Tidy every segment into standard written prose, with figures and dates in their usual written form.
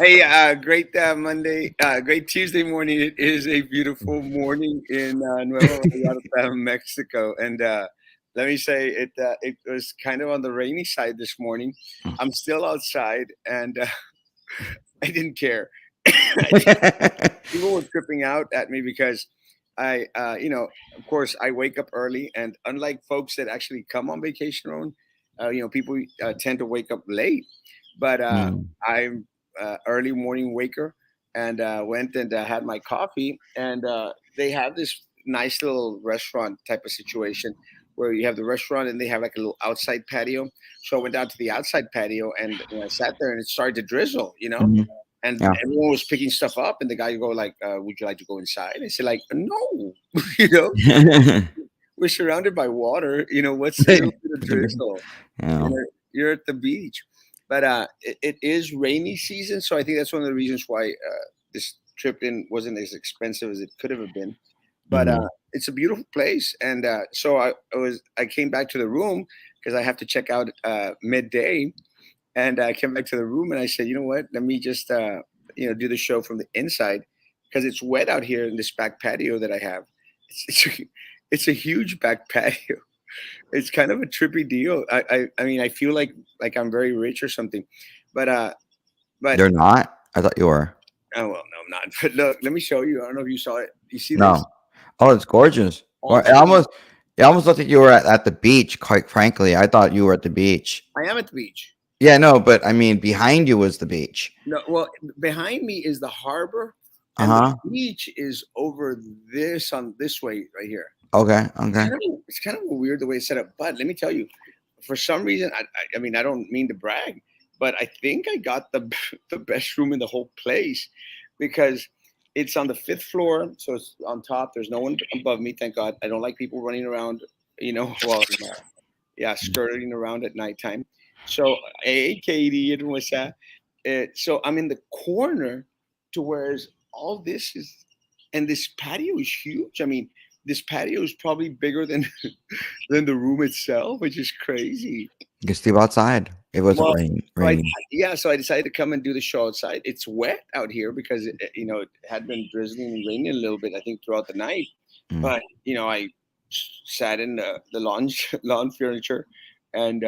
Hey, great Monday, great Tuesday morning. It is a beautiful morning in Nuevo Vallarta, Mexico, and let me say it was kind of on the rainy side this morning. I'm still outside, and I didn't care. People were tripping out at me because of course, I wake up early, and unlike folks that actually come on vacation on, people tend to wake up late, but Mm, I'm early morning waker, and went and had my coffee, and they have this nice little restaurant type of situation where you have the restaurant and they have like a little outside patio. So I went down to the outside patio, and I sat there, and it started to drizzle, mhm. and Yeah. everyone was picking stuff up, and the guy would go like, "Would you like to go inside?" I said like, "No," you know, we're surrounded by water. What's a little bit of It's a big, drizzle? yeah. You're at the beach, but it is rainy season, so I think that's one of the reasons why this trip in wasn't as expensive as it could have been. But Mhm. it's a beautiful place, and so I came back to the room because I have to check out midday, and I came back to the room and I said, you know what? Let me just do the show from the inside because it's wet out here in this back patio that I have. It's a huge back patio. It's kind of a trippy deal. I mean, I feel like I'm very rich or something, but but You're not? I thought you were. oh well, no, I'm not. But look, let me show you. I don't know if you saw it. You see this? No. Oh, it's gorgeous. Oh, Well, it's really. it almost looked like you were at the beach, quite frankly. I thought you were at the beach. I am at the beach. Yeah, no, but I mean, behind you was the beach. No, well, behind me is the harbor, Uh and the huh. beach is over this on this way right here. Okay. Okay. It's kind of weird the way it's set up. But let me tell you, for some reason, I mean, I don't mean to brag, but I think I got the the best room in the whole place because it's on the fifth floor, so it's on top. There's no one above me, thank God. I don't like people running around, well, yeah, skirting around at nighttime. So, hey, Katie, and what's that? So I'm in the corner to whereas all this is, and this patio is huge. I mean, this patio is probably bigger than than the room itself, which is crazy. You can sleep outside. It wasn't Well, so raining. yeah, so I decided to come and do the show outside. It's wet out here because it had been drizzling and raining a little bit, I think, throughout the night. Mm. But I sat in the lawn lawn furniture, and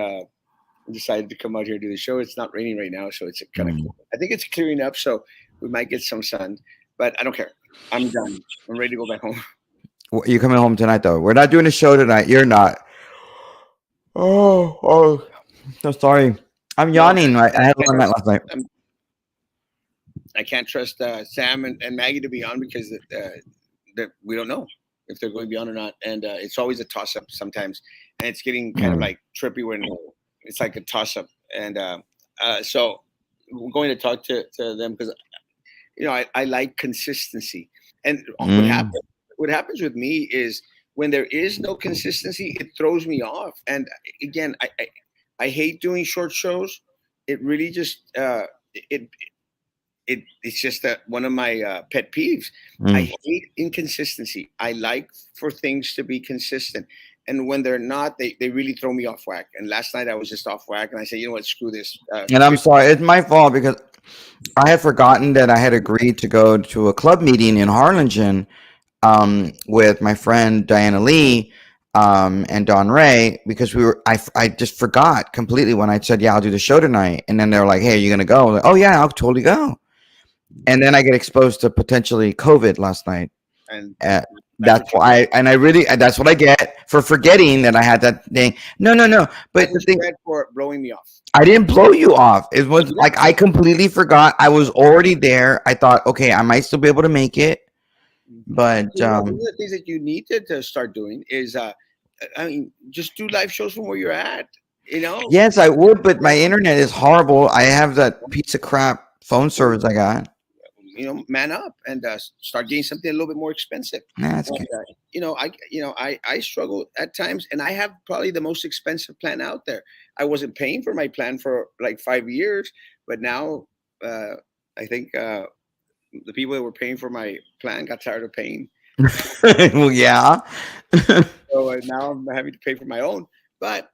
decided to come out here and do the show. It's not raining right now, so it's kind of Mm. cool. I think it's clearing up, so we might get some sun. But I don't care. I'm done. I'm ready to go back home. You coming home tonight though? We're not doing a show tonight. You're not. Oh, so sorry. I'm No, yawning. I had a long night last night. I'm, I can't trust Sam and Maggie to be on because we don't know if they're going to be on or not, and it's always a toss up sometimes, and it's getting kind of Mm. like trippy when it's like a toss up, and so we're going to talk to them because I like consistency, and Mm. what happens with me is when there is no consistency, it throws me off, and again, I hate doing short shows. It really just it it's just that one of my pet peeves. I Mm. hate inconsistency. I like for things to be consistent, and when they're not, they really throw me off whack. And last night I was just off whack, and I said, you know what, screw this. And I'm sorry. It's my fault because I had forgotten that I had agreed to go to a club meeting in Harlingen with my friend Diana Lee and Don Ray because I just forgot completely when I said, yeah, I'll do the show tonight. And then they're like, hey, are you going to go? I'm like, oh, yeah, I'll totally go. And then I get exposed to potentially COVID last night. And Uh, that's that's what you why, and I really, that's what I get for forgetting that I had that thing. No, no, no. But that's the what you thing, get for blowing me off. I didn't blow you off. It No, was you like didn't. I completely forgot. I was already there. I thought, okay, I might still be able to make it, But but one of the things that you need to start doing is, I mean, just do live shows from where you're at. You know, yes, I would. But my internet is horrible. I have that piece of crap phone well, service I got. man up and start getting something a little bit more expensive. Nah, that's And, okay. I struggle at times, and I have probably the most expensive plan out there. I wasn't paying for my plan for like 5 years, but now uh, I think the people that were paying for my plan got tired of paying. Well, yeah. So now I'm having to pay for my own. But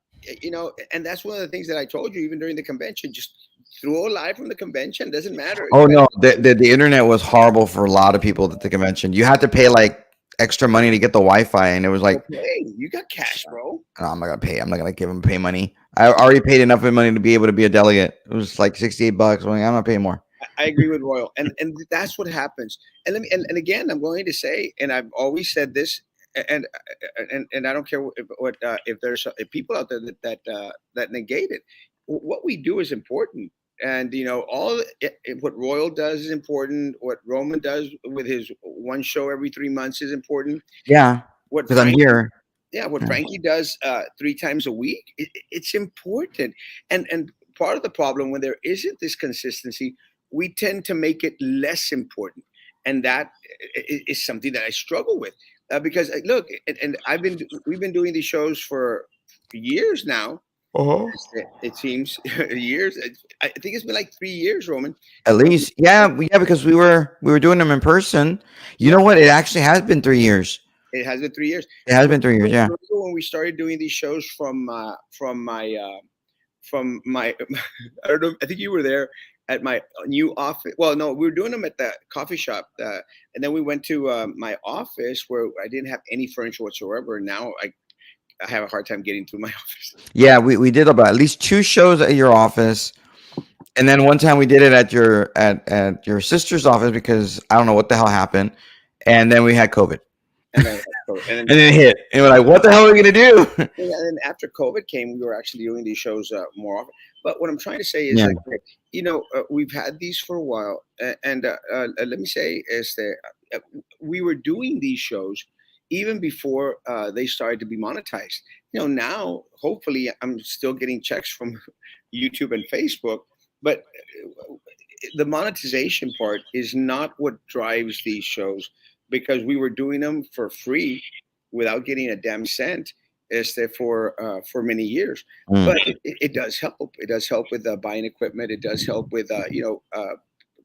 and that's one of the things that I told you even during the convention. Just throw a live from the convention. Doesn't matter. Oh You got no, the internet was horrible for a lot of people at the convention. You had to pay like extra money to get the Wi-Fi, and it was like, okay. You got cash, bro. "No, I'm not gonna pay. I'm not gonna give them pay money. I already paid enough of money to be able to be a delegate. It was like $68. I'm like, I'm not paying more. I agree with Royal, and that's what happens. And let me and again, I'm going to say, and I've always said this, and and I don't care if there's people out there that negate it. What we do is important, and what Royal does is important. What Roman does with his one show every 3 months is important. Yeah, What because I'm Frank here. Yeah, what Yeah. Frankie does 3 times a week, it's important. And part of the problem when there isn't this consistency, we tend to make it less important, and that is something that I struggle with because look, and we've been doing these shows for years now. Uh-huh. It seems years. I think it's been like 3 years, Roman. At least, yeah, yeah, because we were doing them in person. You Yeah, know what? It actually has been 3 years. it has been 3 years. It has been 3 years. Yeah, Remember when we started doing these shows from my I don't know. I think you were there at my new office. Well, no, we were doing them at the coffee shop, and then we went to my office where I didn't have any furniture whatsoever. And now I have a hard time getting through my office. yeah. We did about at least 2 shows at your office, and then one time we did it at your sister's office because I don't know what the hell happened, and then we had COVID, And then, and then it hit, and we're like, what the hell are we gonna do? after COVID came, we were actually doing these shows more often. But what I'm trying to say is Yeah. that we've had these for a while, and let me say is that we were doing these shows even before they started to be monetized. Now hopefully I'm still getting checks from YouTube and Facebook, but the monetization part is not what drives these shows because we were doing them for free without getting a damn cent for many years. Mm, But it does help. It does help with buying equipment. It does help with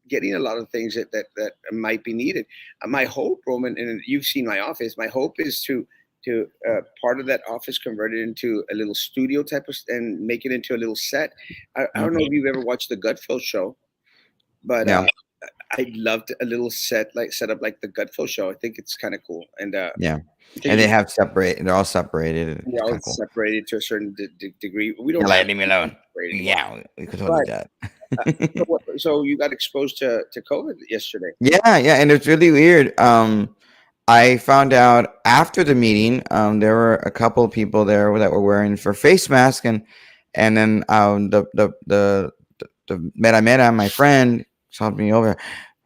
getting a lot of things that might be needed. My hope, Roman, and you've seen my office. My hope is to part of that office convert it into a little studio type of and make it into a little set. I don't know if you've ever watched the Gutfeld show, but yeah, I'd love a little set up like the Gutfeld show. I think it's kind of cool, and yeah. I think And they it's have separate. They're all separated. yeah, It's kind of it's cool. separated to a certain degree. We You're don't like, have leave me alone. separate anymore. Yeah, we could totally do that. So you got exposed to COVID yesterday. Yeah, yeah, and it's really weird. I found out after the meeting, there were a couple of people there that were wearing for face mask, and then the Mera, my friend, called me over.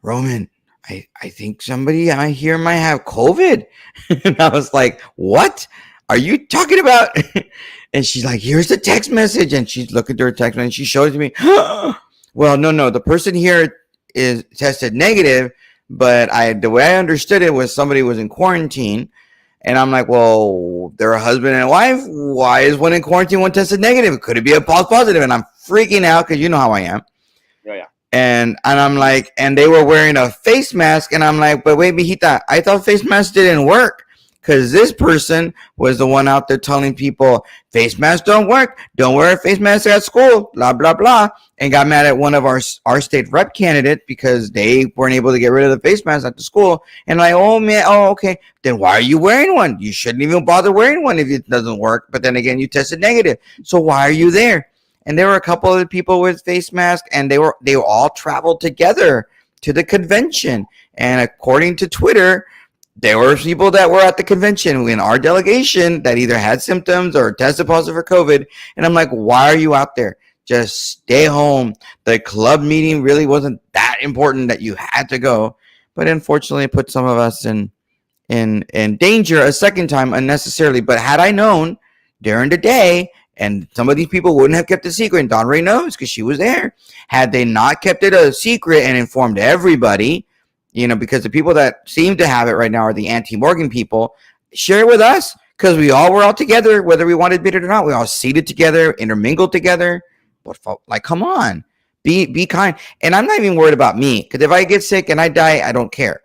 Roman, I think somebody I hear might have COVID, and I was like, what are you talking about? And she's like, here's the text message, and she's looking through her text message, and she shows it to me. Well, no, the person here is tested negative, but the way I understood it was somebody was in quarantine, and I'm like, well, they're a husband and wife. Why is one in quarantine, one tested negative? Could it be a false positive? And I'm freaking out because you know how I am. Oh yeah. And I'm like, and they were wearing a face mask, and I'm like, but wait, mijita, I thought face masks didn't work. Because this person was the one out there telling people face masks don't work. Don't wear a face mask at school. Blah blah blah, and got mad at one of our state rep candidate because they weren't able to get rid of the face mask at the school. And like, oh man, oh okay, then why are you wearing one? You shouldn't even bother wearing one if it doesn't work. But then again, you tested negative, so why are you there? And there were a couple of people with face masks, and they all traveled together to the convention. And according to Twitter, there were people that were at the convention in our delegation that either had symptoms or tested positive for COVID. And I'm like, why are you out there? Just stay home. The club meeting really wasn't that important that you had to go. But unfortunately, it put some of us in danger a second time unnecessarily. But had I known during the day, and some of these people wouldn't have kept it secret, and Don Ray knows because she was there. Had they not kept it a secret and informed everybody, because the people that seem to have it right now are the anti-Morgan people, share it with us because we all were all together, whether we wanted to admit it or not. We all seated together, intermingled together. But like, come on, be kind. And I'm not even worried about me because if I get sick and I die, I don't care.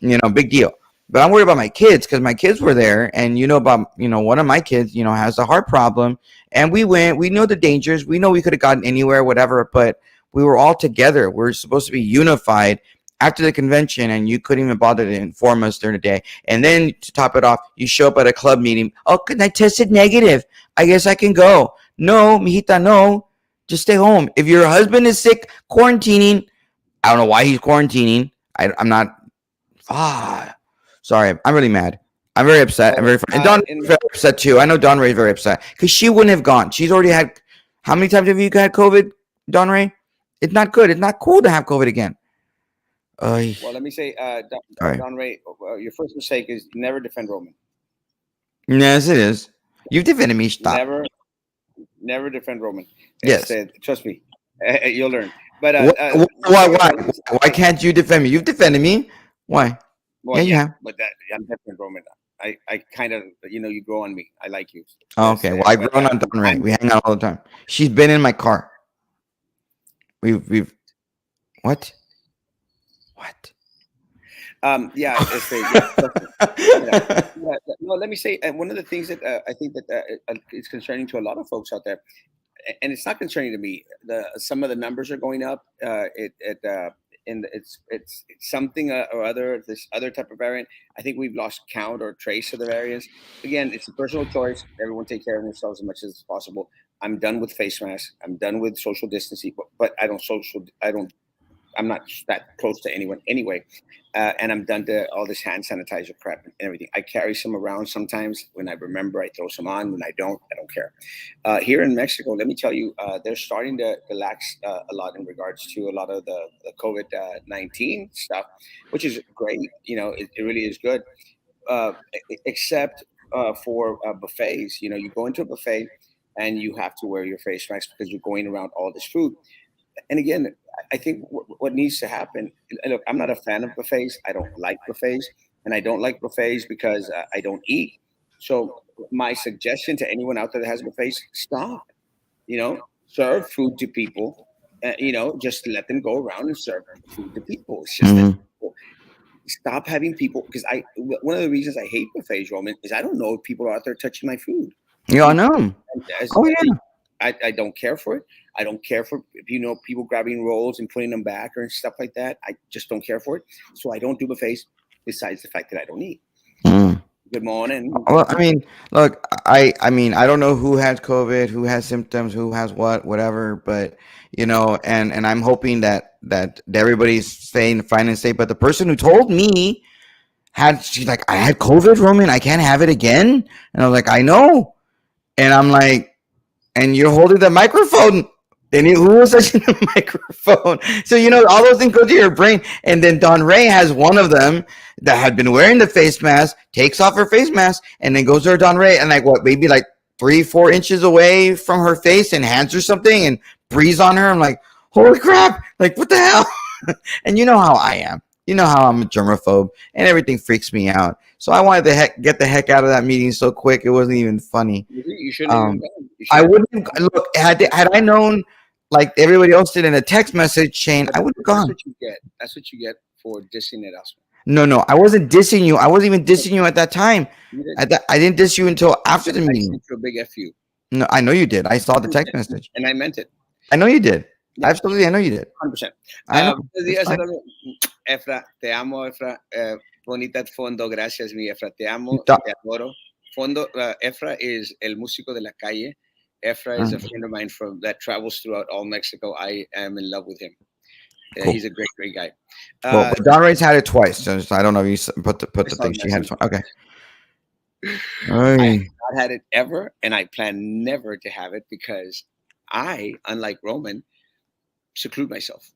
Big deal. But I'm worried about my kids because my kids were there, and about one of my kids has a heart problem, and we went. We know the dangers. We know we could have gotten anywhere, whatever. But we were all together. We are supposed to be unified after the convention, and you couldn't even bother to inform us during the day. And then to top it off, you show up at a club meeting. Oh, I tested negative. I guess I can go. No, mijita, no. Just stay home. If your husband is sick, quarantining. I don't know why he's quarantining. I'm not. Ah, sorry. I'm really mad. I'm very upset. I'm So very and Don in is very upset too. I know Don Ray is very upset because she wouldn't have gone. She's already had. How many times have you had COVID, Don Ray? It's not good. It's not cool to have COVID again. Uh, Well, let me say, sorry. Don Ray, your first mistake is never defend Roman. Yes, it is. You've defended me. Stop. Never, never defend Roman. Yes. Trust me, you'll learn. But Why? second of Why? all, let me say, Why can't you defend me? You've defended me. Why? well, Yeah, you yeah, have. but I'm defending Roman. I kind of, you grow on me. I like you. Oh, okay. Well, I've But grown on Don Ray. I'm We hang out all the time. She's been in my car. We've what? What? yeah, yeah, trust me. Yeah. Yeah, no, let me say, one of the things that I think that is concerning to a lot of folks out there, and it's not concerning to me. Some of the numbers are going up. And it's something or other. This other type of variant. I think we've lost count or trace of the variants. Again, it's a personal choice. Everyone take care of themselves as much as possible. I'm done with face masks. I'm done with social distancing. But I don't social. I don't I'm not that close to anyone anyway. And I'm done to all this hand sanitizer crap and everything. I carry some around sometimes. When I remember, I throw some on. When I don't care. Here in Mexico, let me tell you, they're starting to relax a lot in regards to a lot of the COVID 19 stuff, which is great. It really is good, except for buffets. You go into a buffet and you have to wear your face mask because you're going around all this food. And again, I think what needs to happen. And look, I'm not a fan of buffets. I don't like buffets, and I don't like buffets because I don't eat. So my suggestion to anyone out there that has buffets: stop. Serve food to people. Just let them go around and serve food to people. It's just that Mhm. simple. Stop having people because one of the reasons I hate buffets, Roman, is I don't know if people are out there touching my food. Yeah, I You know. as Oh yeah. I don't care for it. I don't care for people grabbing rolls and putting them back or stuff like that. I just don't care for it. So I don't do buffets. Besides the fact that I don't eat. Mm. Good morning. Well, I mean, look, I mean, I don't know who has COVID, who has symptoms, who has what, whatever, but and I'm hoping that everybody's staying fine and safe. But the person who told me she's like, I had COVID, Roman, I can't have it again, and I was like, I know, and I'm like, and you're holding the microphone. And who was touching the microphone? So all those things go to your brain. And then Don Ray has one of them that had been wearing the face mask, takes off her face mask, and then goes to her Don Ray and like what, maybe like 3-4 inches away from her face and hands her something and breathes on her. I'm like, holy crap! Like what the hell? And you know how I am. You know how I'm a germaphobe, and everything freaks me out. So I wanted to get the heck out of that meeting so quick. It wasn't even funny. You shouldn't have even Um, gone. You I should have. wouldn't look had I known like everybody else did in a text message chain. Yeah, I but would have that's gone. what you get. That's what you get for dissing Erasmo. No, no, I wasn't dissing you. I wasn't even dissing you at that time. You did. I didn't diss you until after the I meeting. sent you a big fu. No, I know you did. I saw the text message. And I meant it. I know you did. Yeah, Absolutely, I know you did. 100%. I know. Buenos It's días, fine. Efra. Te amo, Efra. Bonita fondo. Gracias, mi Efra. Te You amo y thought, te adoro. Fondo. Efra is el músico de la calle. Efra is a friend of mine that travels throughout all Mexico. I am in love with him. cool. He's a great, great guy. Cool. But Don Ray's had it twice. So I don't know if you put I the saw thing. the She had it message. twice. Okay. I have Ay. not had it ever, and I plan never to have it because I, unlike Roman, seclude myself.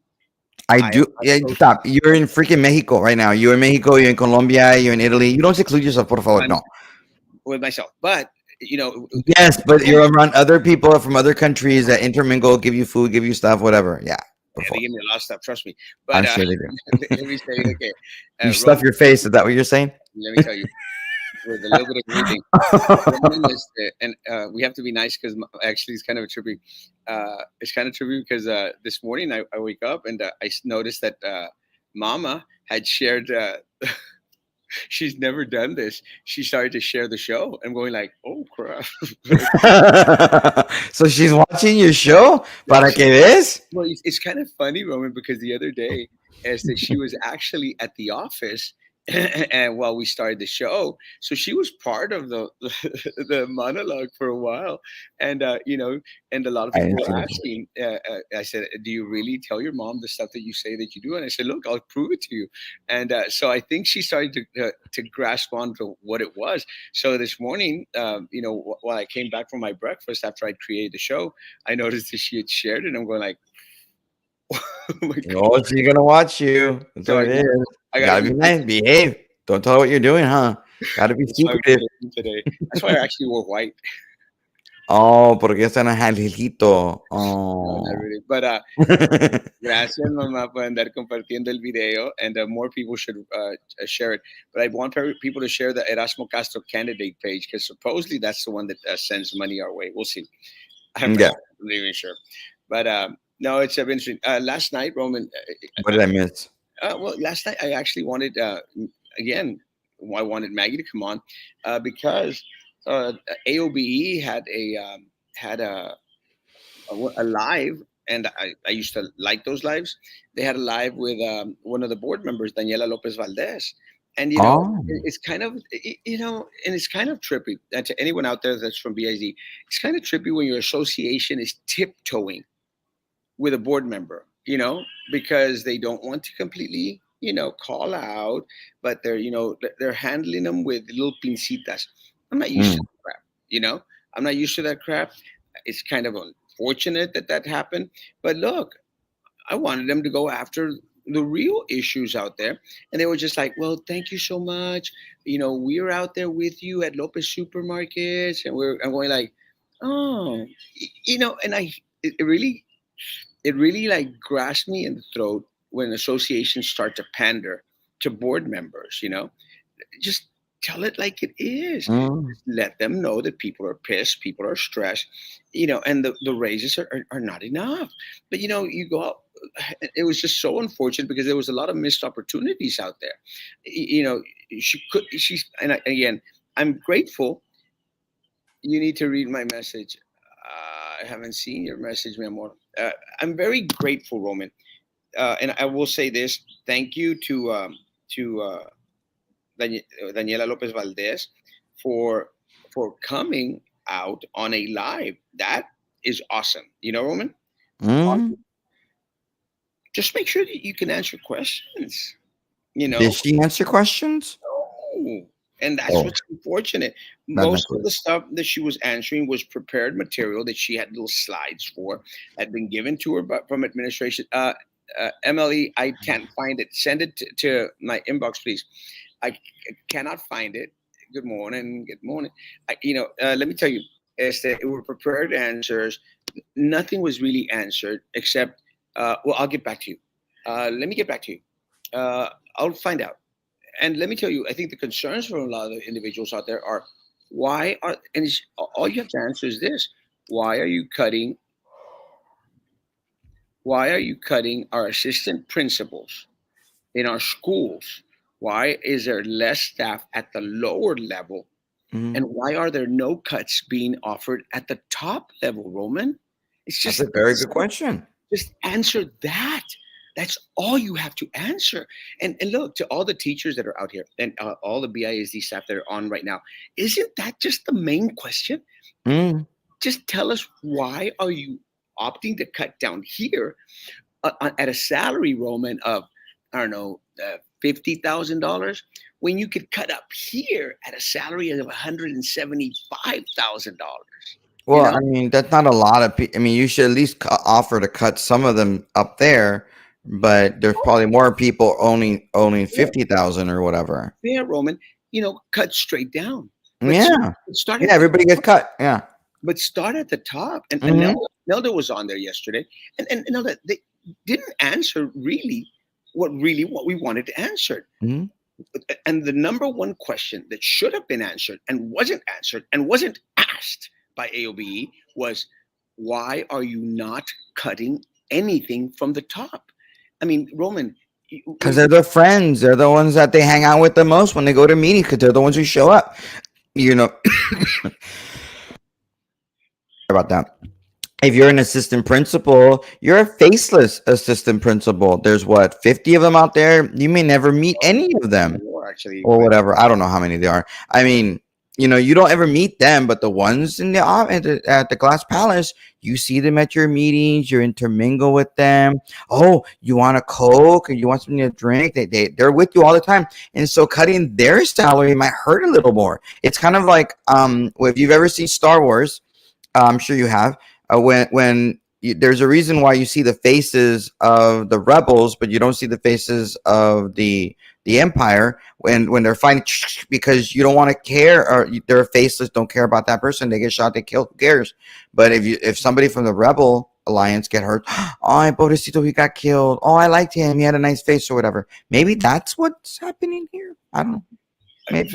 I I am do. not Yeah, social. stop. You're in freaking Mexico right now. You're in Mexico. You're in Colombia. You're in Italy. You don't seclude yourself, por favor. I'm No. with myself. But Yes, but you're around other people from other countries that intermingle, give you food, give you stuff, whatever. Yeah, por they favor. give me a lot of stuff. Trust me. But I'm sure they do. let me say it again. You stuff Roman, your face. Is that what you're saying? let me tell you, with a little bit of everything. Roman is, and we have to be nice because actually it's kind of a trippy. It's kind of trippy because this morning I wake up and I noticed that Mama had shared she's never done this. She started to share the show. I'm going like, oh crap. So she's watching your show. Yeah, ¿Para qué ves? well, it's kind of funny, Roman, because the other day, as that she was actually at the office, and while we started the show, so she was part of the the monologue for a while, and and a lot of I people didn't were see this. asking. I said, "Do you really tell your mom the stuff that you say that you do?" And I said, "Look, I'll prove it to you." And so I think she started to grasp on to what it was. So this morning, while I came back from my breakfast after I created the show, I noticed that she had shared it. And I'm going like, oh my god! Oh, she's gonna watch you. That's So what it is. I You got to gotta be be nice. Behave. Don't tell her what you're doing, huh? Gotta be that's why I'm secretive. behaving today. That's why I actually wore white. Oh, porque está en angelito. No, not Oh. really. But gracias, mamá, por andar compartiendo el video, and more people should share it. But I want people to share the Erasmo Castro candidate page because supposedly that's the one that sends money our way. We'll see. I'm Yeah. not even sure. But no, it's interesting. Last night, Roman. What did I miss? Well, last night I actually wanted again. I wanted Maggie to come on because uh, AOBE had a live, and I used to like those lives. They had a live with one of the board members, Daniela Lopez Valdez, and Oh. it's kind of and it's kind of trippy. And to anyone out there that's from BIZ, it's kind of trippy when your association is tiptoeing with a board member, because they don't want to completely, call out, but they're handling them with little pincitas. I'm not used to Mm. that crap, I'm not used to that crap. It's kind of unfortunate that that happened, but look, I wanted them to go after the real issues out there. And they were just like, well, thank you so much. We're out there with you at Lopez Supermarkets. And I'm going like, oh, and it really like grasps me in the throat when associations start to pander to board members, just tell it like it is. Mm. Let them know that people are pissed, people are stressed, and the raises are not enough. But you go out. It was just so unfortunate because there was a lot of missed opportunities out there. Again, I'm grateful. You need to read my message. I haven't seen your message, mi amor. I'm very grateful, Roman. And I will say this: thank you to Daniela Lopez Valdez for coming out on a live. That is awesome. Roman. Mm. Just make sure that you can answer questions. You Did know, she answer questions? Oh, and that's Oh, what's unfortunate. that's not Most of good. the stuff that she was answering was prepared material that she had little slides for, had been given to her from administration. MLE, I can't find it. Send it to my inbox, please. I cannot find it. Good morning. Good morning. Let me tell you, it were prepared answers. Nothing was really answered except, well, I'll get back to you. Let me get back to you. I'll find out. And let me tell you, I think the concerns from a lot of the individuals out there are all you have to answer is this: why are you cutting? Why are you cutting our assistant principals in our schools? Why is there less staff at the lower level? Mm. And why are there no cuts being offered at the top level, Roman? It's That's just a very good question. just answer that. That's all you have to answer. And look, to all the teachers that are out here and all the BISD staff that are on right now, isn't that just the main question? Mm. Just tell us, why are you opting to cut down here at a salary, Roman, of, I don't know, $50,000, when you could cut up here at a salary of $175,000? You Well, know? I mean, that's not a lot of people. I mean, you should at least offer to cut some of them up there, but there's probably more people owning Yeah, 50,000 or whatever. yeah, Roman. Cut straight down, but Yeah. start Yeah, at the everybody gets cut. Yeah. top. And Hmm. Nelda was on there yesterday, and Nelda, they didn't answer really what we wanted to answer. Hmm. And the number one question that should have been answered and wasn't asked by AOBE was, why are you not cutting anything from the top? I mean, Roman, Because they're the friends. They're the ones that they hang out with the most when they go to meetings. Because they're the ones who show up. You know about that. If you're an assistant principal, you're a faceless assistant principal. There's what 50 of them out there. You may never meet any of them more actually. or whatever. I don't know how many there are. I mean, you don't ever meet them, but the ones in the at the Glass Palace, you see them at your meetings. You intermingle with them. Oh, you want a Coke or you want something to drink? They're with you all the time, and so cutting their salary might hurt a little more. It's kind of like if you've ever seen Star Wars, I'm sure you have. There's a reason why you see the faces of the rebels, but you don't see the faces of the Empire when they're fighting, because you don't want to care, or they're faceless, don't care about that person. They get shot, they kill. Who cares? But if somebody from the Rebel Alliance get hurt, oh, Pobrecito, he got killed. Oh, I liked him. He had a nice face or whatever. Maybe that's what's happening here. I don't know. Maybe.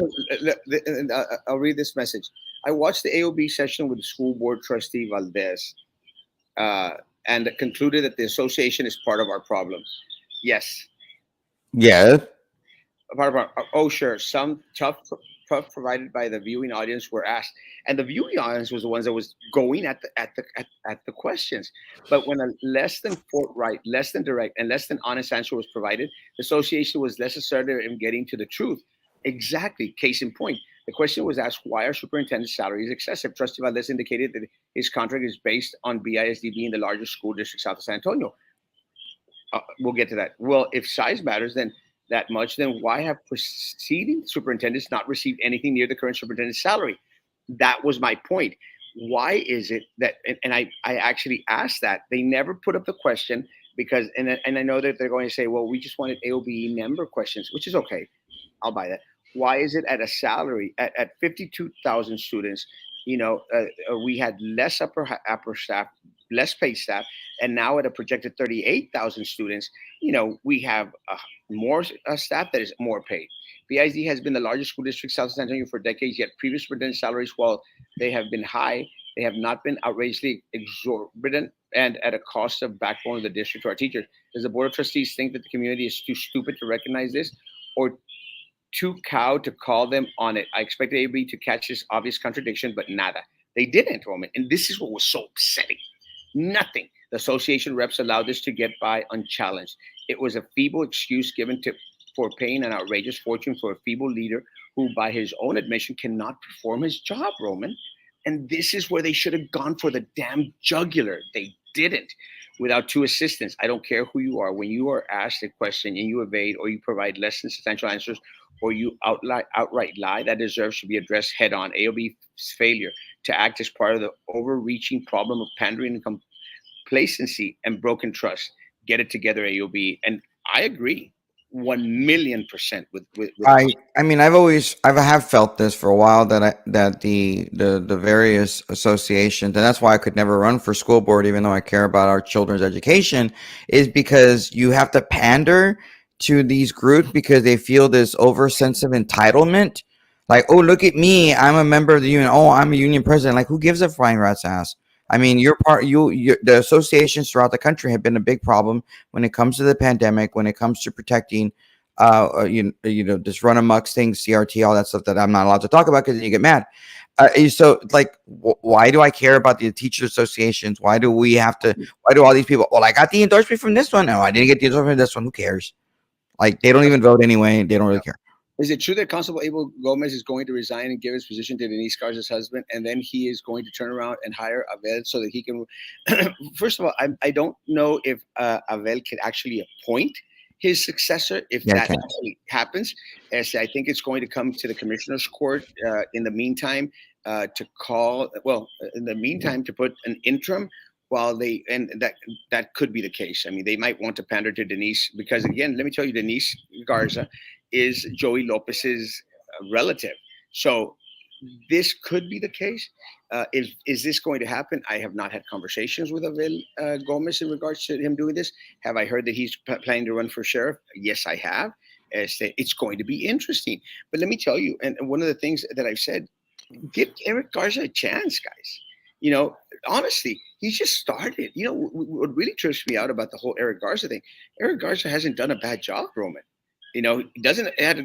I'll read this message. I watched the AOB session with the school board trustee Valdez, uh, and concluded that the association is part of our problem. Yes, Yeah. part of our. Oh, sure. Some tough provided by the viewing audience were asked, and the viewing audience was the ones that was going at the questions. But when a less than forthright, less than direct, and less than honest answer was provided, the association was less assertive in getting to the truth. Exactly. Case in point, the question was asked why our superintendent's salary is excessive. Trustee Valdez indicated that his contract is based on BISD being the largest school district south of San Antonio. We'll get to that. Well, if size matters then that much, then why have preceding superintendents not received anything near the current superintendent's salary? That was my point. Why is it that, and I actually asked that, they never put up the question because, and I know that they're going to say, well, we just wanted AOBE member questions, which is okay. I'll buy that. Why is it at a salary at 52,000 students? We had less upper staff, less paid staff, and now at a projected 38,000 students, we have more staff that is more paid. BISD has been the largest school district south of San Antonio for decades, yet previous superintendent salaries, while they have been high, they have not been outrageously exorbitant and at a cost of backbone of the district to our teachers. Does the board of trustees think that the community is too stupid to recognize this, or too cowed to call them on it? I expected AB to catch this obvious contradiction, but nada. They didn't, Roman. And this is what was so upsetting. Nothing. The association reps allowed this to get by unchallenged. It was a feeble excuse given for paying an outrageous fortune for a feeble leader who, by his own admission, cannot perform his job, Roman. And this is where they should have gone for the damn jugular. They didn't. Without two assistants, I don't care who you are. When you are asked a question and you evade or you provide less than substantial answers, or you outright lie, that deserves to be addressed head on. AOB's failure to act as part of the overreaching problem of pandering and complacency and broken trust. Get it together, AOB. And I agree 1,000,000% with I mean, I have felt this for a while, that the various associations, and that's why I could never run for school board, even though I care about our children's education, is because you have to pander to these groups because they feel this over sense of entitlement. Like, oh, look at me, I'm a member of the union. Oh, I'm a union president. Like, who gives a flying rat's ass? I mean, the associations throughout the country have been a big problem when it comes to the pandemic, when it comes to protecting just run amok things, CRT, all that stuff that I'm not allowed to talk about because you get mad. So, like, why do I care about the teacher associations? Why do we have to? Why do all these people? Well, I got the endorsement from this one. No, I didn't get the endorsement from this one. Who cares? Like, they don't even vote anyway. They don't really care. Is it true that Constable Abel Gomez is going to resign and give his position to Denise Garza's husband, and then he is going to turn around and hire Abel so that he can? First of all, I don't know if Abel can actually appoint his successor if Yeah, I that can. actually happens. As I think it's going to come to the commissioner's court. In the meantime, to call in the meantime to put an interim while they, and that could be the case. I mean, they might want to pander to Denise because, again, let me tell you, Denise Garza is Joey Lopez's relative. So this could be the case. Is this going to happen? I have not had conversations with Abel Gomez in regards to him doing this. Have I heard that he's planning to run for sheriff? Yes, I have. It's going to be interesting. But let me tell you, and one of the things that I've said, give Eric Garza a chance, guys. You know, honestly, he's just started. You know, what really trips me out about the whole Eric Garza thing, Eric Garza hasn't done a bad job, Roman. You know, he doesn't have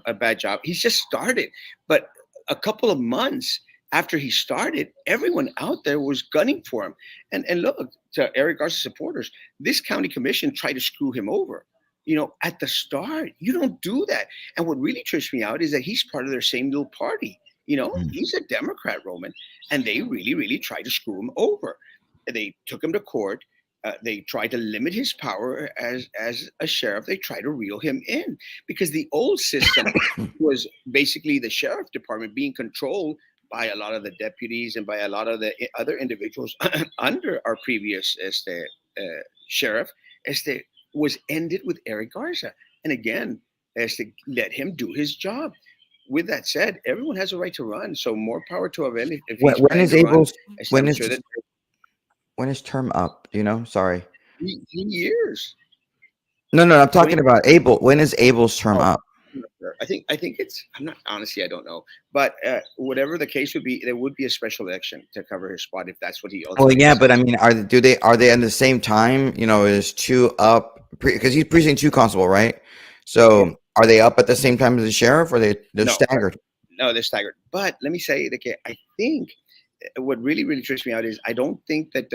a bad job. He's just started. But a couple of months after he started, everyone out there was gunning for him. And look, to Eric Garza supporters, this county commission tried to screw him over. You know, at the start, you don't do that. And what really trips me out is that he's part of their same little party. You know, Mm. he's a Democrat, Roman, and they really, really tried to screw him over. They took him to court. They tried to limit his power as a sheriff. They tried to reel him in because the old system was basically the sheriff department being controlled by a lot of the deputies and by a lot of the other individuals under our previous sheriff. Este was ended with Eric Garza, and again, let him do his job. With that said, everyone has a right to run. So more power to Abel if When, he's when planning is to run. Abel's I'm when sure is that when is term up? Do you know? Sorry. 3 years. No, no, I'm talking 20, about Abel. When is Abel's term oh, up? I'm not sure. I think it's. I'm not honestly. I don't know. But whatever the case would be, there would be a special election to cover his spot if that's what he Well, ultimately yeah, but I decides. mean, are they at the same time? You know, is two up because he's precinct two constable, right? Yeah. So are they up at the same time as the sheriff, or they're No, staggered? no, they're staggered. But let me say that I think what really really trips me out is I don't think that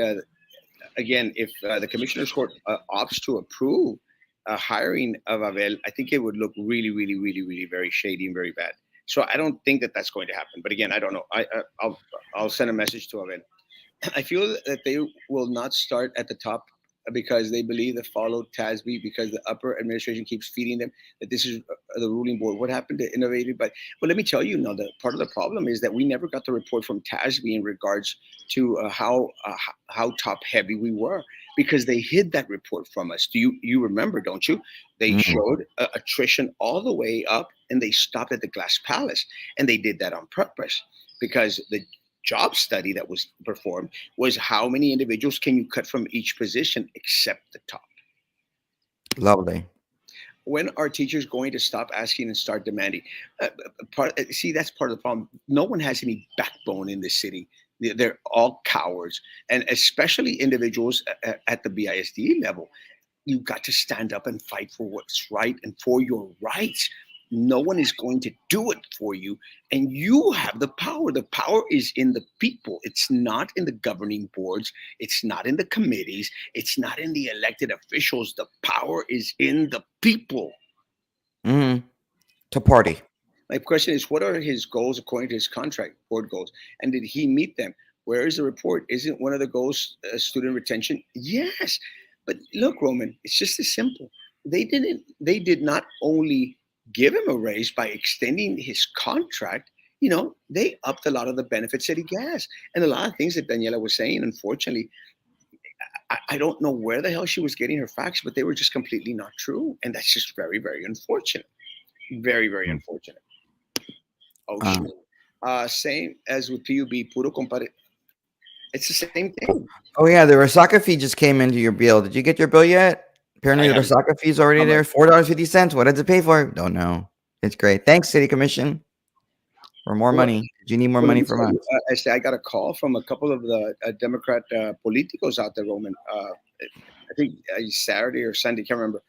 again, if the commissioner's court opts to approve a hiring of Abel, I think it would look really, really, really, really very shady and very bad. So I don't think that that's going to happen. But again, I don't know. I'll send a message to Abel. I feel that they will not start at the top because they believe that follow TASB because the upper administration keeps feeding them that this is the ruling board. What happened to innovative? But let me tell you, now the part of the problem is that we never got the report from TASB in regards to how top heavy we were because they hid that report from us. Do you remember? Don't you? They Mm. showed attrition all the way up, and they stopped at the Glass Palace, and they did that on purpose because the job study that was performed was how many individuals can you cut from each position except the top. Lovely. When are teachers going to stop asking and start demanding? See, that's part of the problem. No one has any backbone in this city. They're all cowards, and especially individuals at the BISD level. You've got to stand up and fight for what's right and for your rights. No one is going to do it for you, and you have the power. The power is in the people. It's not in the governing boards. It's not in the committees. It's not in the elected officials. The power is in the people. Mm. To party. My question is, what are his goals according to his contract, board goals, and did he meet them? Where is the report? Isn't one of the goals student retention? Yes, but look, Roman, it's just as simple. They didn't. They did not only give him a raise by extending his contract. You know, they upped a lot of the benefits that he has, and a lot of things that Daniela was saying. Unfortunately, I don't know where the hell she was getting her facts, but they were just completely not true, and that's just very, very unfortunate. Very, very Mm. unfortunate. Oh Uh, shoot. Same as with PUB, puro compare. It's the same thing. oh yeah, the Rasaka fee just came into your bill. Did you get your bill yet? Apparently, I the have Rasaka fee's already how much? there. $4.50. What does it pay for? Don't know. It's great. Thanks, City Commission, for more Well, money. Do you need more well, let money me from tell you, us? I say I got a call from a couple of the Democrat politicos out there, Roman. I think Saturday or Sunday, can't remember.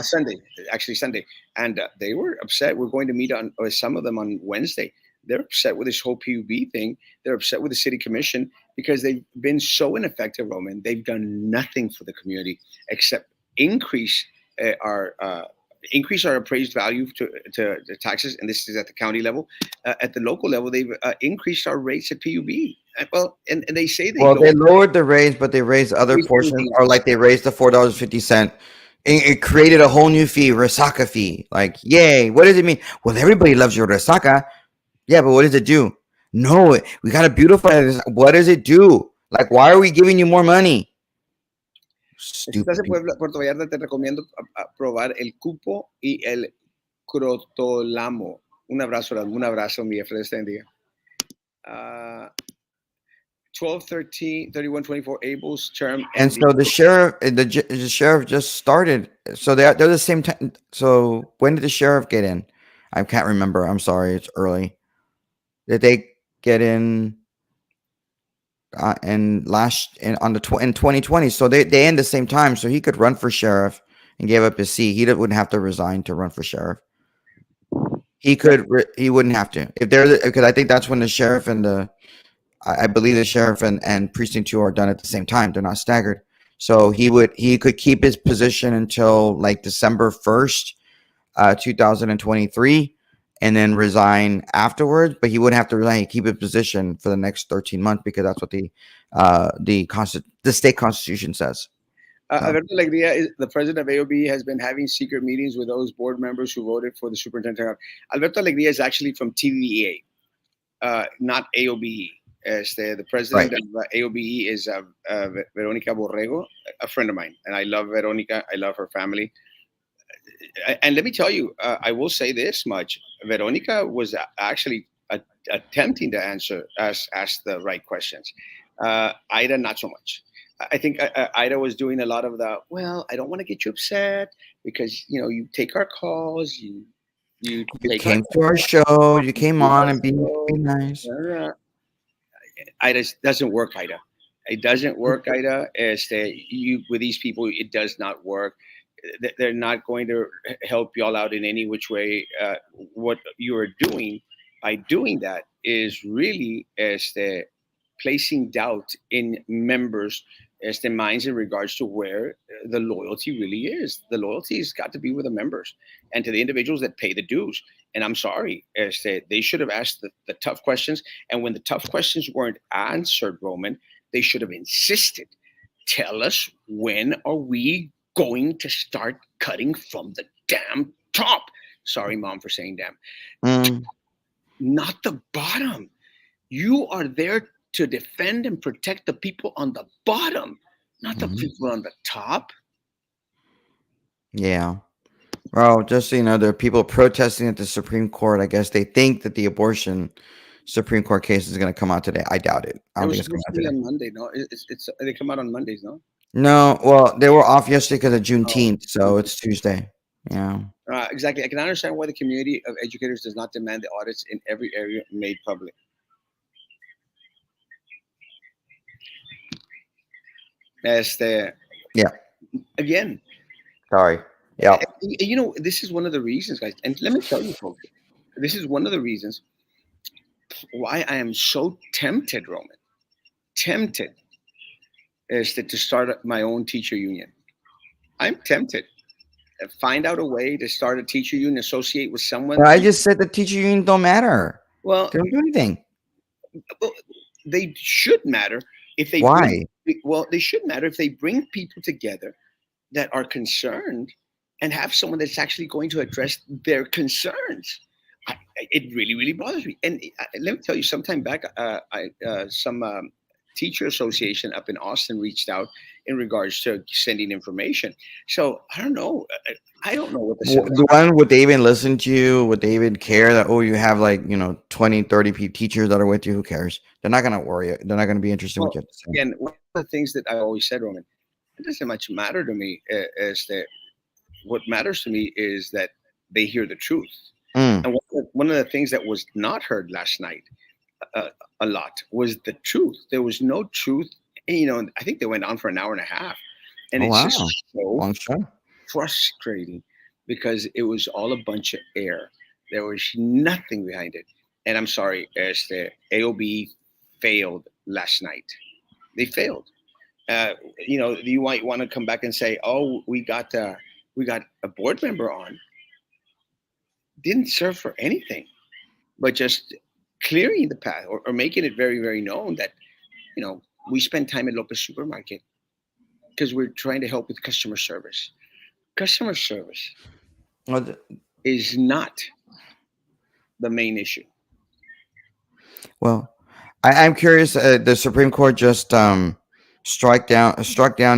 Sunday, actually Sunday, and they were upset. We're going to meet on or some of them on Wednesday. They're upset with this whole PUB thing. They're upset with the city commission because they've been so ineffective, Roman. They've done nothing for the community except increase our increase our appraised value to the taxes, and this is at the county level. At the local level, they've increased our rates at PUB. Well, and they say they Well, lowered they lowered the raise, but they raised other portions, everything or else. like they raised the $4.50. It created a whole new fee, Rasaka fee. Like, yay! What does it mean? Well, everybody loves your Rasaka. Yeah, but what does it do? No, we gotta beautify this. What does it do? Like, why are we giving you more money? Si estás Stupid en people. Puerto Vallarta, te recomiendo probar el cupo y el crotolamo. Un abrazo, un abrazo, mi Fred bendiga. Uh, 12, 13, 31, 24, Abel's term And ending. so the sheriff just started. So they're the same time. So when did the sheriff get in? I can't remember. I'm sorry. It's early. Did they get in? in 2020. So they end the same time. So he could run for sheriff and gave up his seat. Wouldn't have to resign to run for sheriff. He wouldn't have to if they're because I think that's when the sheriff and I believe the sheriff and precinct two are done at the same time. They're not staggered. So he could keep his position until like December 1st, 2023, and then resign afterwards. But he wouldn't have to resign. He'd keep his position for the next 13 months because that's what the state constitution says. So Alberto Alegria, the president of AOB, has been having secret meetings with those board members who voted for the superintendent. Alberto Alegria is actually from TVEA, not AOBE. The president right. of AOBE is Veronica Borrego, a friend of mine, and I love Veronica. I love her family. And let me tell you, I will say this much: Veronica was actually attempting to ask the right questions. Ida, not so much. I think Ida was doing a lot of the. Well, I don't want to get you upset because you take our calls, you You take our came to our show. You you came do on our and be show. nice. Ida doesn't work, Ida. It doesn't work, Ida. Is that you with these people? It does not work. They're not going to help y'all out in any which way. What you are doing by doing that is really as the placing doubt in members as the minds in regards to where the loyalty really is. The loyalty has got to be with the members and to the individuals that pay the dues. And I'm sorry, as they should have asked the tough questions. And when the tough questions weren't answered, Roman, they should have insisted. Tell us, when are we going to start cutting from the damn top? Sorry, mom, for saying damn. Mm, Not the bottom. You are there to defend and protect the people on the bottom, not the mhm. people on the top. Yeah. Well, just so you know, there are people protesting at the Supreme Court. I guess they think that the abortion Supreme Court case is going to come out today. I doubt it. I It don't was think it's coming supposed out to be today. on Monday, no? It's they come out on Mondays, no? No, well, they were off yesterday because of Oh, Juneteenth, so it's Tuesday. Yeah. exactly. I can understand why the community of educators does not demand the audits in every area made public. As the Yeah. again, Sorry. Yep. this is one of the reasons, guys. And let me tell you, folks, this is one of the reasons why I am so tempted, Roman, tempted, is to start my own teacher union. I'm tempted. Find out a way to start a teacher union, associate with someone. Well, I just said the teacher union don't matter. Well, They don't do anything. well, they should matter if they bring. Why? Well, they should matter if they bring people together that are concerned and have someone that's actually going to address their concerns. It really, really bothers me. And let me tell you, sometime back, some teacher association up in Austin reached out in regards to sending information. So I don't know. I don't know what the The one would they even listen to you? Would they even care that, oh, you have like, 20, 30 teachers that are with you? Who cares? They're not going to worry. They're not going to be interested in what well, you have to say. again, one of the things that I always said, Roman, it doesn't much matter to me. Is that what matters to me is that they hear the truth. Mm. And one of the things that was not heard last night uh, a lot was the truth. There was no truth. And, I think they went on for an hour and a half, and Oh, it's just wow. so Long show. frustrating because it was all a bunch of air. There was nothing behind it. And I'm sorry, as the AOB failed last night. They failed. You might want to come back and say, "Oh, we got a board member on." Didn't serve for anything, but just clearing the path or making it very, very known that we spend time at Lopez Supermarket because we're trying to help with customer service. Customer service Well, is not the main issue. well, I'm curious. The Supreme Court just struck down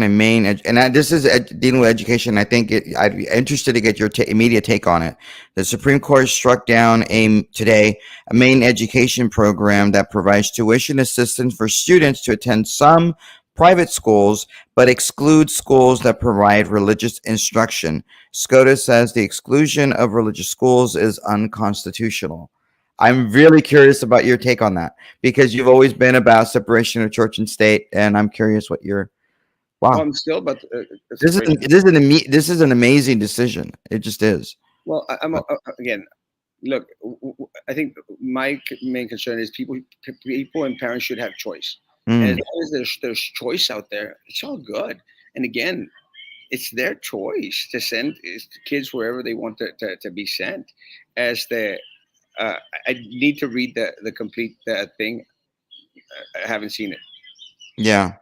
a main, and this is dealing with education. I think I'd be interested to get your immediate take on it. The Supreme Court struck down today a main education program that provides tuition assistance for students to attend some private schools, but excludes schools that provide religious instruction. SCOTUS says the exclusion of religious schools is unconstitutional. I'm really curious about your take on that because you've always been about separation of church and state, and I'm curious what your Well, wow. I'm still about the This is separation. this is an amazing decision. It just is. Well, again. Look, I think my main concern is people and parents should have choice. And as Mm, long as there's choice out there, it's all good. And again, it's their choice to send kids wherever they want to be sent. As the I need to read the complete thing. I haven't seen it. yeah.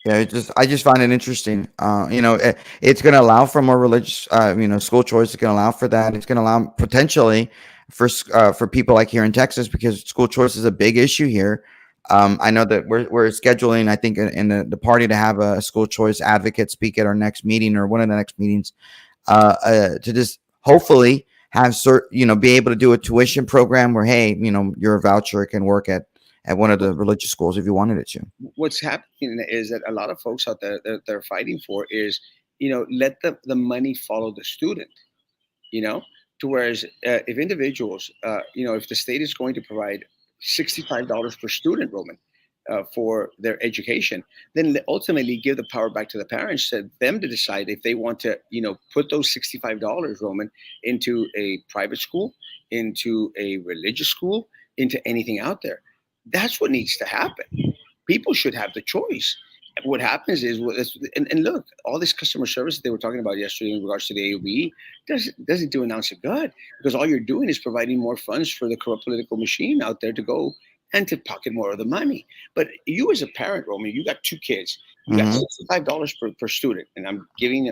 Yeah, I just find it interesting. It's going to allow for more religious, school choice. It's going to allow for that. It's going to allow potentially for people like here in Texas because school choice is a big issue here. I know that we're scheduling, I think, in the party to have a school choice advocate speak at our next meeting or one of the next meetings to just hopefully have be able to do a tuition program where hey, your voucher can work at one of the religious schools if you wanted it to. What's happening is that a lot of folks out there that they're fighting for is, let the money follow the student. you know to whereas if individuals if the state is going to provide $65 per student, Roman, for their education, then ultimately give the power back to the parents, to them to decide if they want to put those $65, Roman, into a private school, into a religious school, into anything out there. That's what needs to happen. People should have the choice. What happens is, and look, all this customer service that they were talking about yesterday in regards to the AOB doesn't do an ounce of good, because all you're doing is providing more funds for the corrupt political machine out there to go and to pocket more of the money. But you, as a parent, Roman, you got two kids, you got Mm-hmm. $65 per student, and I'm giving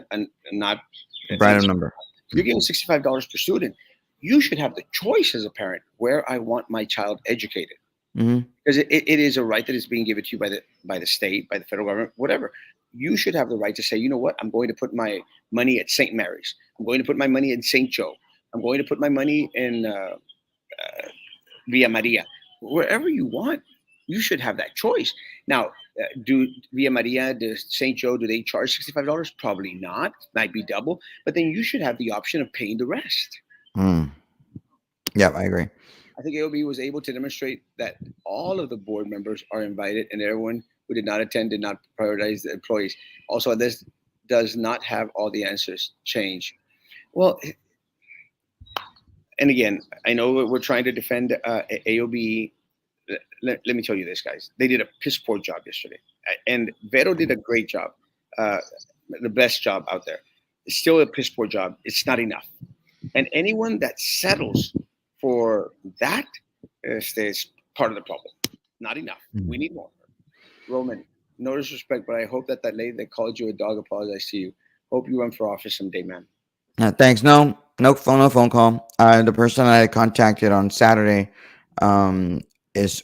not an Random number. you're giving $65 per student. You should have the choice as a parent where I want my child educated, Mm-hmm. because it is a right that is being given to you by the state, by the federal government, whatever. You should have the right to say, you know what, I'm going to put my money at St. Mary's. I'm going to put my money in St. Joe. I'm going to put my money in Via Maria, wherever you want. You should have that choice. Now, do Via Maria, do St. Joe, do they charge $65? Probably not. Might be double. But then you should have the option of paying the rest. Mm. Yeah, I agree. I think AOB was able to demonstrate that all of the board members are invited, and everyone who did not attend did not prioritize the employees. Also, this does not have all the answers. Change. Well, and again, I know we're trying to defend AOB. Let me tell you this, guys. They did a piss poor job yesterday, and Vero did a great job, uh, the best job out there. It's still a piss poor job. It's not enough. And anyone that settles for that is part of the problem. Not enough. We Mhm. need more. Roman, no disrespect, but I hope that lady that called you a dog apologized to you. Hope you run for office someday, man. Thanks. No phone call. The person I contacted on Saturday, um,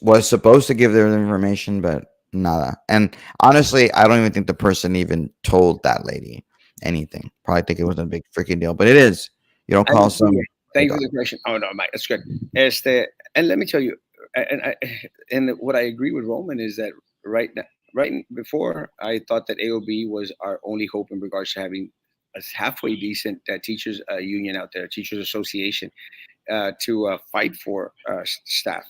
was supposed to give their information, but nada. And honestly, I don't even think the person even told that lady anything. Probably think it was a big freaking deal, but it is. You don't I call didn't see some it. Thank a you for dog. the correction. Oh no, Mike, that's good. And let me tell you, and what I agree with Roman is that right now, before, I thought that AOB was our only hope in regards to having a halfway decent teachers union out there, teachers association, to fight for staff.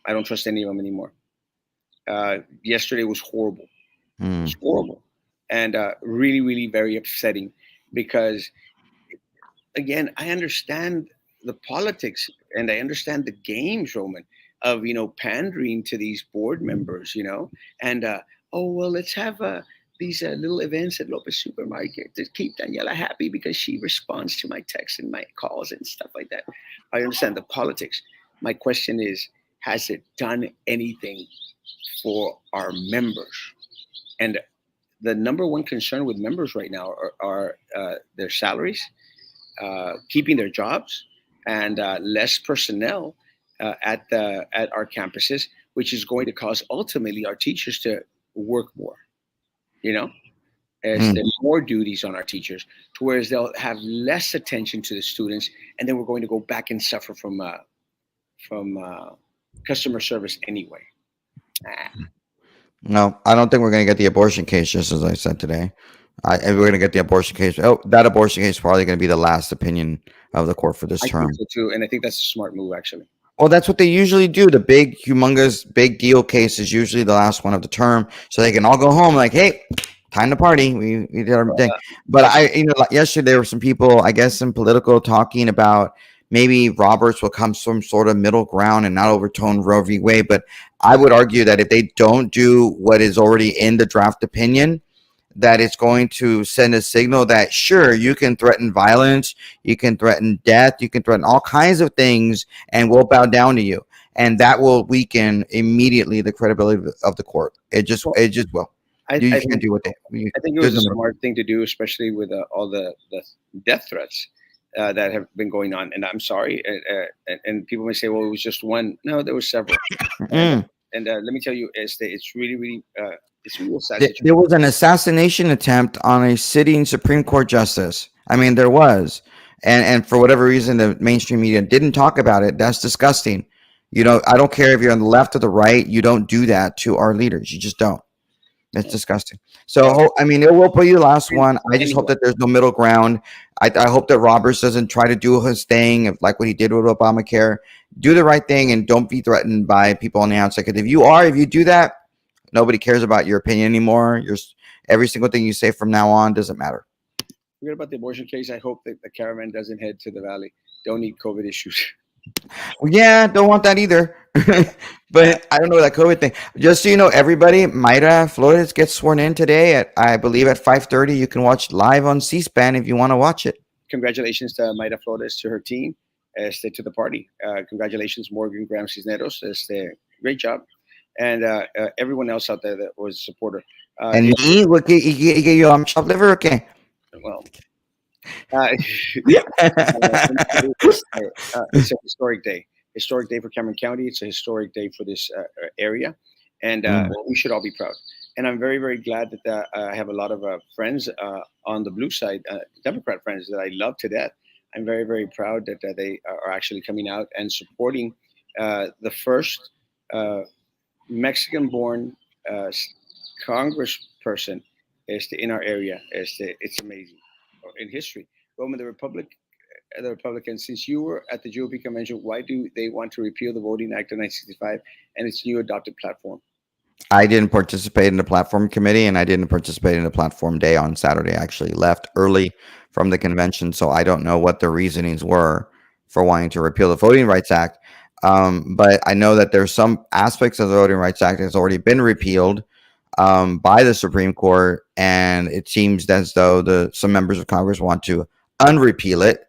I don't trust any of them anymore. Yesterday was horrible. It was Mm, horrible, and really, really very upsetting, because again, I understand the politics, and I understand the games, Roman, of pandering to these board members, and oh well, let's have these little events at Lopez Supermarket to keep Daniela happy because she responds to my texts and my calls and stuff like that. I understand the politics. My question is, has it done anything for our members? And the number one concern with members right now are their salaries, keeping their jobs, and less personnel at our campuses, which is going to cause ultimately our teachers to work more. You know, as mm. there more duties on our teachers, to whereas they'll have less attention to the students, and then we're going to go back and suffer from customer service anyway. Ah, No, I don't think we're gonna get the abortion case. Just as I said today. And we're going to get the abortion case. Oh, that abortion case is probably going to be the last opinion of the court for this I think term. so too, and I think that's a smart move actually. Well, that's what they usually do. The big, humongous, big deal case is usually the last one of the term, so they can all go home like, "Hey, time to party. We did our thing." But That's like yesterday, there were some people, I guess, some political talking about maybe Roberts will come some sort of middle ground and not overturn Roe v. Wade. But I would argue that if they don't do what is already in the draft opinion, that it's going to send a signal that sure, you can threaten violence, you can threaten death, you can threaten all kinds of things, and we'll bow down to you, and that will weaken immediately the credibility of the court. well, It just will. I, You I can't think do what they. You, I think it was there's a no middle. smart thing to do, especially with all the death threats that have been going on. And I'm sorry, and people may say, "Well, it was just one." No, there were several. And Mm. let me tell you, it's really, really, it's really a sad situation. There was an assassination attempt on a sitting Supreme Court justice. I mean, there was, and for whatever reason, the mainstream media didn't talk about it. That's disgusting. I don't care if you're on the left or the right. You don't do that to our leaders. You just don't. It's disgusting. So, Well, I mean, it will be the last one. I just hope anyway, that there's no middle ground. I hope that Roberts doesn't try to do his thing, like what he did with Obamacare. Do the right thing and don't be threatened by people on the outside. Because if you do that, nobody cares about your opinion anymore. Every single thing you say from now on doesn't matter. forget about the abortion case. I hope that the caravan doesn't head to the valley. Don't need COVID issues. Well, yeah, don't want that either. But I don't know that COVID thing. Just so you know, everybody, Mayra Flores gets sworn in today at I believe at 5:30. You can watch live on C-SPAN if you want to watch it. Congratulations to Mayra Flores, to her team, to the party. Congratulations, Morgan Graham Cisneros. Great job. And everyone else out there that was a supporter. And me, what get you chopped liver? Okay. Well, uh, it's a historic day. Historic day for Cameron County. It's a historic day for this area, and Mm. we should all be proud. And I'm very, very glad that I have a lot of friends on the blue side, Democrat friends that I love to death. I'm very, very proud that they are actually coming out and supporting the first uh, Mexican-born Congressperson in our area. It's amazing in history. Roman, the Republicans, since you were at the GOP convention, why do they want to repeal the Voting Act of 1965 and its new adopted platform? I didn't participate in the platform committee, and I didn't participate in the platform day on Saturday. I actually left early from the convention, so I don't know what the reasonings were for wanting to repeal the Voting Rights Act. But I know that there's some aspects of the Voting Rights Act that's already been repealed by the Supreme Court, and it seems as though some members of Congress want to unrepeal it,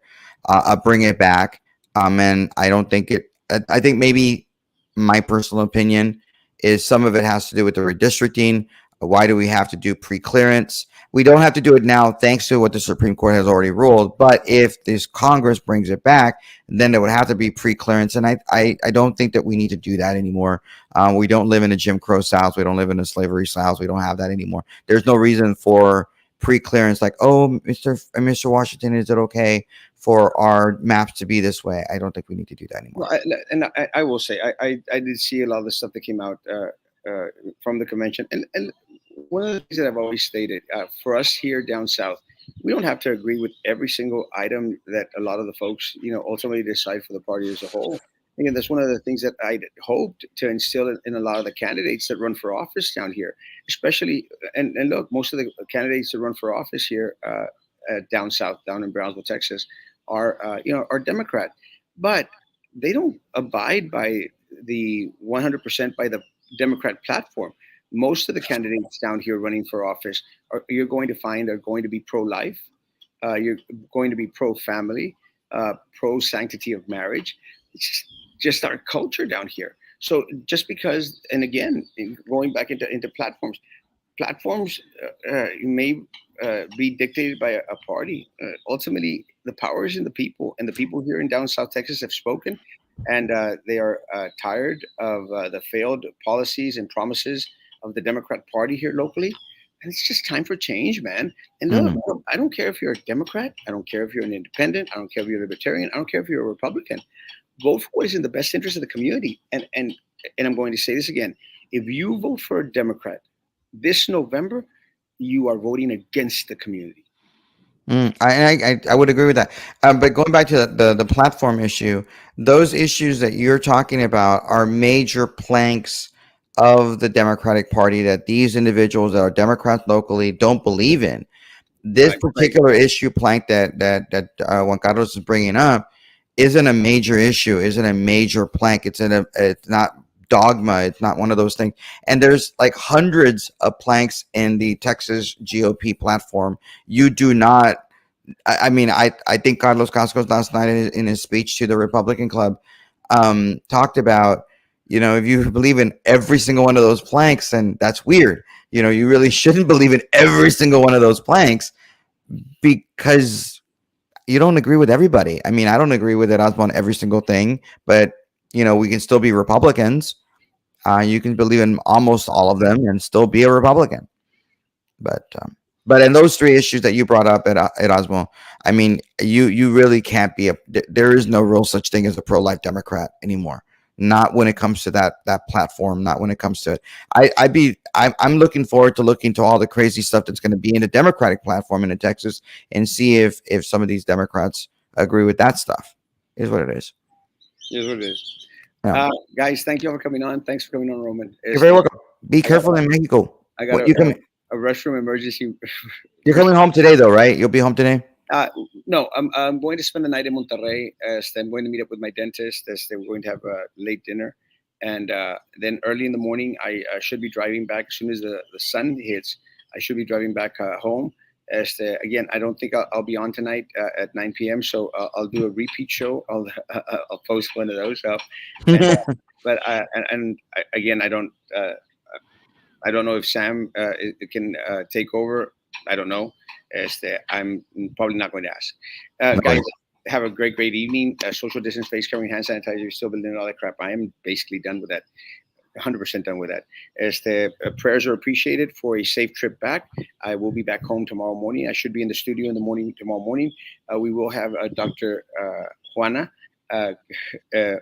bring it back. And I don't think it. I think maybe my personal opinion is some of it has to do with the redistricting. Why do we have to do pre-clearance? We don't have to do it now, thanks to what the Supreme Court has already ruled. But if this Congress brings it back, then it would have to be pre-clearance, and I don't think that we need to do that anymore. We don't live in a Jim Crow South. We don't live in a slavery South. We don't have that anymore. There's no reason for pre-clearance. Like, oh, Mr. Washington, is it okay for our maps to be this way? I don't think we need to do that anymore. Well, I will say I did see a lot of the stuff that came out from the convention, and one of the things that I've always stated for us here down south, we don't have to agree with every single item that a lot of the folks ultimately decide for the party as a whole. Again, that's one of the things that I hoped to instill in a lot of the candidates that run for office down here, especially and look, most of the candidates that run for office here down south, down in Brownsville, Texas, are Democrat, but they don't abide by the 100% by the Democrat platform. Most of the candidates down here running for office you're going to find are going to be pro-life. You're going to be pro-family, pro-sanctity of marriage. It's just our culture down here. So just because, and again, going back into platforms may be dictated by a party. Ultimately, the power is in the people, and the people here in down South Texas have spoken, and they are tired of the failed policies and promises of the Democrat Party here locally. And it's just time for change, man. And look, Mm. I don't care if you're a Democrat. I don't care if you're an independent. I don't care if you're a libertarian. I don't care if you're a Republican. Vote for what is in the best interest of the community. And I'm going to say this again: if you vote for a Democrat this November, you are voting against the community. I would agree with that. But going back to the platform issue, those issues that you're talking about are major planks of the Democratic Party that these individuals that are Democrats locally don't believe in. This Right. Right. particular issue plank that Juan Carlos is bringing up isn't a major issue, isn't a major plank. It's not dogma. It's not one of those things. And there's like hundreds of planks in the Texas GOP platform. You do not. I mean, I think Carlos Cascos last night in his speech to the Republican Club talked about, if you believe in every single one of those planks, then that's weird. You really shouldn't believe in every single one of those planks because you don't agree with everybody. I mean, I don't agree with Erasmo on every single thing, but we can still be Republicans. You can believe in almost all of them and still be a Republican. But in those three issues that you brought up at Erasmo, I mean, you really can't be there is no real such thing as a pro-life Democrat anymore. Not when it comes to that platform. Not when it comes to it. I'm looking forward to looking to all the crazy stuff that's going to be in the Democratic platform in Texas and see if some of these Democrats agree with that stuff. Is what it is. Here's what it is. Yeah. Guys, thank you all for coming on. Thanks for coming on, Roman. You're very welcome. Be careful in Mexico. I got What you coming? a restroom emergency. You're coming home today, though, right? You'll be home today. No, I'm going to spend the night in Monterrey. I'm going to meet up with my dentist. We're going to have a late dinner. And then early in the morning, I should be driving back. As soon as the sun hits, I should be driving back home. Again, I don't think I'll be on tonight at 9 p.m. So I'll do a repeat show. I'll post one of those up. And, but again, I don't know if Sam can take over. I don't know. I'm probably not going to ask. Guys, have a great evening. Social distance, face covering, hand sanitizer, still building all that crap. I am basically done with that. 100% done with that. Prayers are appreciated for a safe trip back. I will be back home tomorrow morning. I should be in the studio in the morning tomorrow morning. We will have Dr. Juana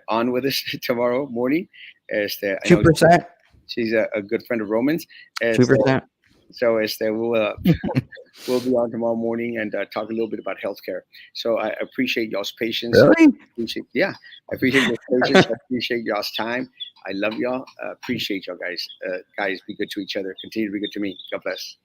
on with us tomorrow morning. 2%. She's a good friend of Roman's. 2%. So we'll be on tomorrow morning and talk a little bit about healthcare. So I appreciate y'all's patience. Really? I appreciate your patience. I appreciate y'all's time. I love y'all. Appreciate y'all guys. Guys, be good to each other. Continue to be good to me. God bless.